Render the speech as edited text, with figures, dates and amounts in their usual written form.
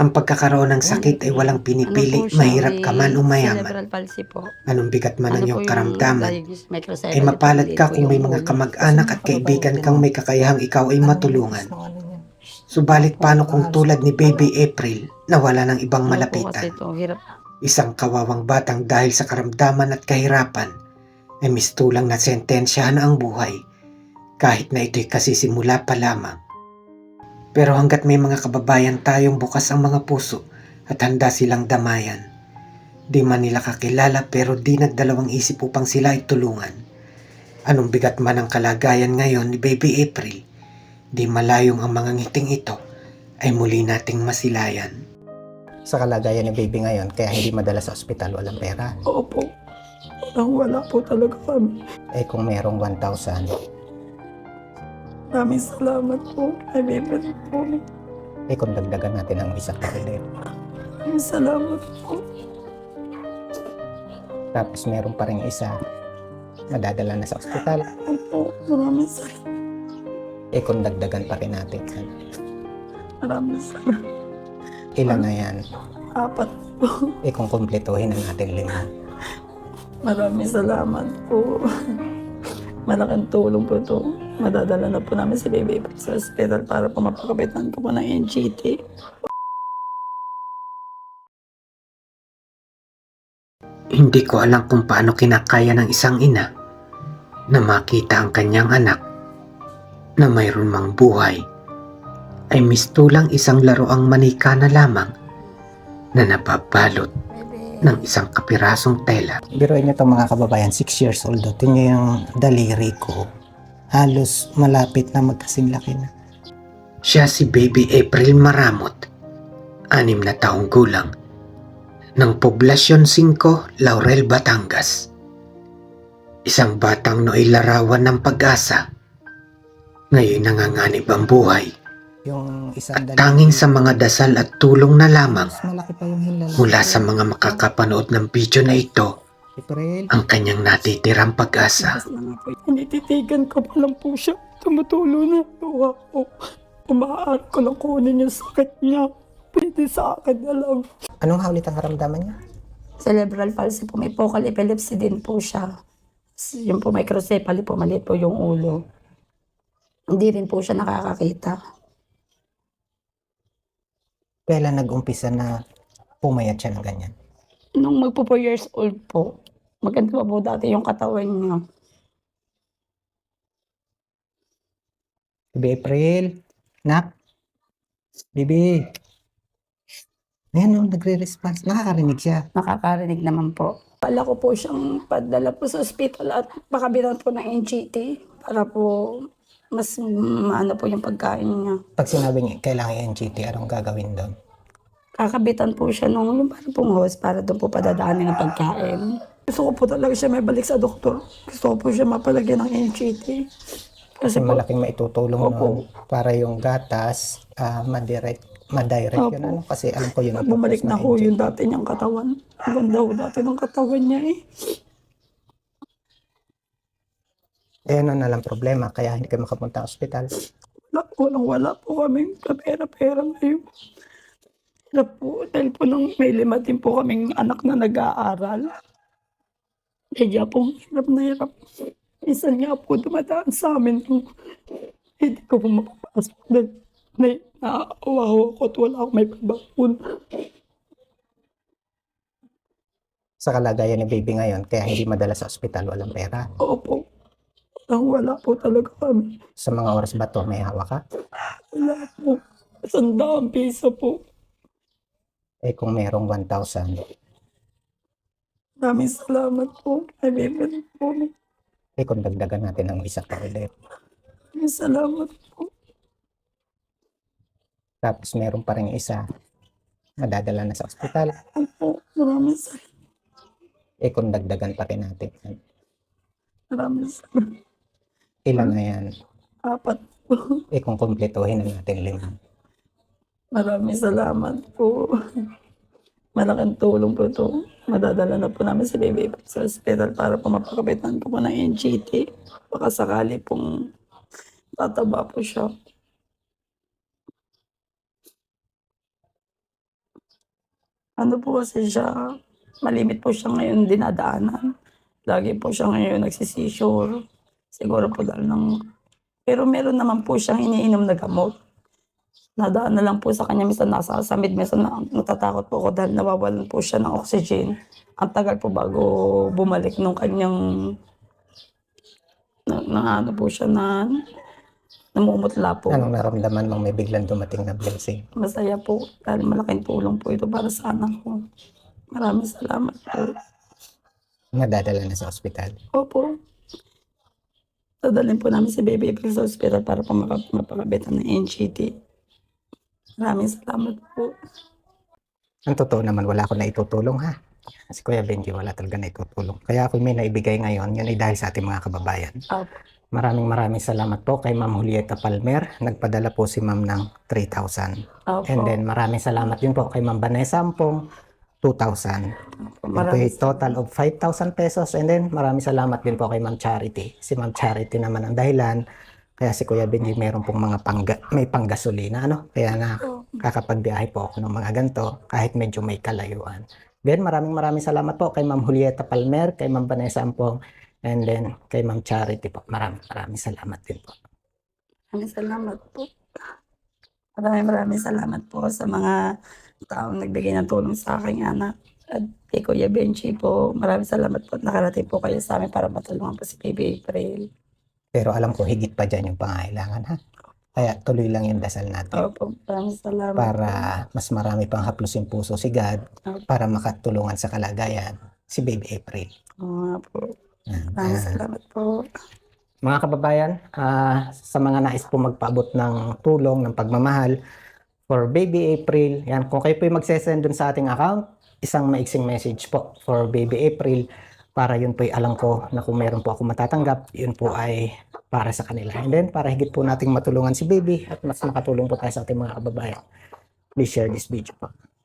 Ang pagkakaroon ng sakit ay walang Ano po pinipili, siya, mahirap may ka man o mayaman. cerebral palsy po. Anong bigat man ang Ano po iyong yung karamdaman, diagnosis, ay microcephaly po, mapalad maliit ka po kung yung may mga ulo. kamag-anak at kaibigan kang may kakayahang ikaw ay matulungan. Subalit paano kung tulad ni Baby April na wala ng ibang Ano po malapitan? kasi ito, hirap. Isang kawawang batang dahil sa karamdaman at kahirapan ay mistulang na sentensyahan ang buhay kahit na ito'y kasisimula pa lamang. Pero hanggat may mga kababayan tayong bukas ang mga puso at handa silang damayan, di man nila kakilala pero di nagdalawang isip upang sila ay tulungan. Anong bigat man ang kalagayan ngayon ni Baby April, di malayong ang mga ngiting ito ay muli nating masilayan. Sa kalagayan ni Baby ngayon, kaya hindi madala sa ospital, walang pera. Opo. Wala po talaga kami. Eh kung merong 1,000, Maraming salamat po. Ay, bibili po. eh kung dagdagan natin ang isang kabinet. Maraming salamat po. Tapos meron pa rin isa, madadala na sa ospital. Opo. Maraming salamat. Eh kung dagdagan pa rin natin, Maraming salamat. ilan na yan? 4 po. Eh kung kumpletuhin na natin 5. Maraming salamat po. Malaking tulong po ito. Madadala na po namin si Baby sa hospital para po mapakapitan ko po ng NGT. Hindi ko alam kung paano kinakaya ng isang ina na makita ang kanyang anak na mayroon mang buhay ay mistulang isang laroang manika na lamang na napabalot ng isang kapirasong tela. Biruin niyo ito mga kababayan, 6 years old. Tingnan niyo yung daliri ko. Halos malapit na magkasing laki na. Siya si Baby April Maramot, 6 na taong gulang, ng Poblasyon 5, Laurel, Batangas. Isang batang nooy larawan ng pag-asa. Ngayon nanganganib ang buhay. At tanging sa mga dasal at tulong na lamang mula sa mga makakapanood ng video na ito ang kanyang natitirang pag-asa. Tinititigan ko pa lang po siya. Tumutulo na luha ko. Umaaral ko lang kunin yung sakit niya. Pwede sa akin na lang. Anong hawlit ang karamdaman niya? Cerebral palsy po, may focal epilepsy din po siya. Yung po microcephaly po, maliit po yung ulo. Hindi rin po siya nakakakita. Kailan nag-umpisa na pumayat siya ng ganyan? Nung magpo 4 years old po, maganda pa po dati yung katawan niya. Baby April, nak, Bibi. Ayan o, nagre-response. Nakakarinig siya. Nakakarinig naman po. Pala ko po siyang padala po sa ospital at pakabilan po ng NGT para po mas maano po yung pagkain niya. Pag sinabing kailangan NGT, anong gagawin doon? Kakabitan po siya nung yung parang pong host para doon po padadaanin ng pagkain. Gusto ko po talaga siya may balik sa doktor. Gusto ko po siya mapalagyan ng NGT. Kasi po, malaking maitutulong Opo. nun para yung gatas, madirect yun. Opo. Ano? Kasi alam ko yun. ang bumalik purpose na ng ho NGT. yung dati niyang katawan. Ang ganda ho dati ng katawan niya eh. Eh ano na lang problema, kaya hindi kayo makapunta sa ospital. Wala po kaming kapera-pera ngayon. Hirap po, dahil po nung may 5 din po kaming anak na nag-aaral. Kaya po, hirap na hirap. Minsan nga po dumadaan sa amin yung hindi ko po mapapasok dahil naaawa ho ako at wala akong may pabakun. Sa kalagayan ni Baby ngayon, kaya hindi madala sa ospital, walang pera. Opo, wala po talaga kami. Sa mga oras ba to, may hawak ka? Wala po. 100 piso po. Eh kung merong 1,000, Maraming salamat po. Ay, bibili po. eh kung dagdagan natin ang isang kabinet. Maraming salamat po. Tapos meron pa rin isa, madadala na sa ospital. Opo, maraming salamat. Eh kung dagdagan pa rin natin, Maraming salamat. ilan na yan? 4 po. Eh kung kumpletuhin na natin 5. Maraming salamat po. Malaking tulong po ito. Madadala na po namin si Baby sa hospital para po mapakapitan ko po ng NGT. Baka sakali pong tataba po siya. Ano po kasi siya, malimit po siya ngayon dinadaanan. Lagi po siya ngayon nagsi-seizure. Siguro po dahil pero meron naman po siyang iniinom na gamot. Nadaan na lang po sa kanya minsan nasasamid, minsan natatakot po ako dahil nawawalan po siya ng oxygen. Ang tagal po bago bumalik nung kanyang ano po siya na namumutla po. Anong naramdaman mong may biglang dumating na blessing? Masaya po dahil malaking tulong po ito para sa anak ko. Maraming salamat po. Nadadala na sa ospital. Opo. Dadalhin po namin si Baby April sa ospital para po mapakabitan ng NGT. Maraming salamat po. Ang totoo naman, wala akong naitutulong ha. Si Kuya Benji wala talaga naitutulong. Kaya ako may naibigay ngayon, yun ay dahil sa ating mga kababayan. Opo. Maraming salamat po kay Ma'am Julieta Palmer. Nagpadala po si Ma'am ng 3,000. Opo. And then maraming salamat din po kay Ma'am Vanessa Ampong, 2,000. Yun po Maraming yung total of 5,000 pesos. And then maraming salamat din po kay Ma'am Charity. Si Ma'am Charity naman ang dahilan. Kaya si Kuya Benji meron pong mga may panggasolina. Ano? Kaya kakapagbiyahe po ako ng mga ganito kahit medyo may kalayuan. Then maraming salamat po kay Ma'am Julieta Palmer, kay Ma'am Vanessa Ampong, and then kay Ma'am Charity po. Maraming salamat din po. Maraming salamat po. Maraming salamat po sa mga taong nagbigay ng tulong sa aking anak. At kay Kuya Benji po, maraming salamat po at nakarating po kayo sa amin para matulungan po si Baby April. Pero alam ko higit pa dyan yung pangailangan ha. Kaya tuloy lang yung dasal natin Opo, maraming salamat. para mas marami pang haplos yung puso si God para makatulungan sa kalagayan si Baby April. Oo nga po. Yan. Maraming salamat po. Mga kababayan, sa mga nais po magpaabot ng tulong, ng pagmamahal for Baby April, yan, kung kayo po yung magsesend dun sa ating account, isang maiksing message po for Baby April para yun po alam ko na kung meron po ako matatanggap, yun po ay para sa kanila. And then, para higit po nating matulungan si Baby at mas makatulong po tayo sa ating mga kababayan, please share this video po.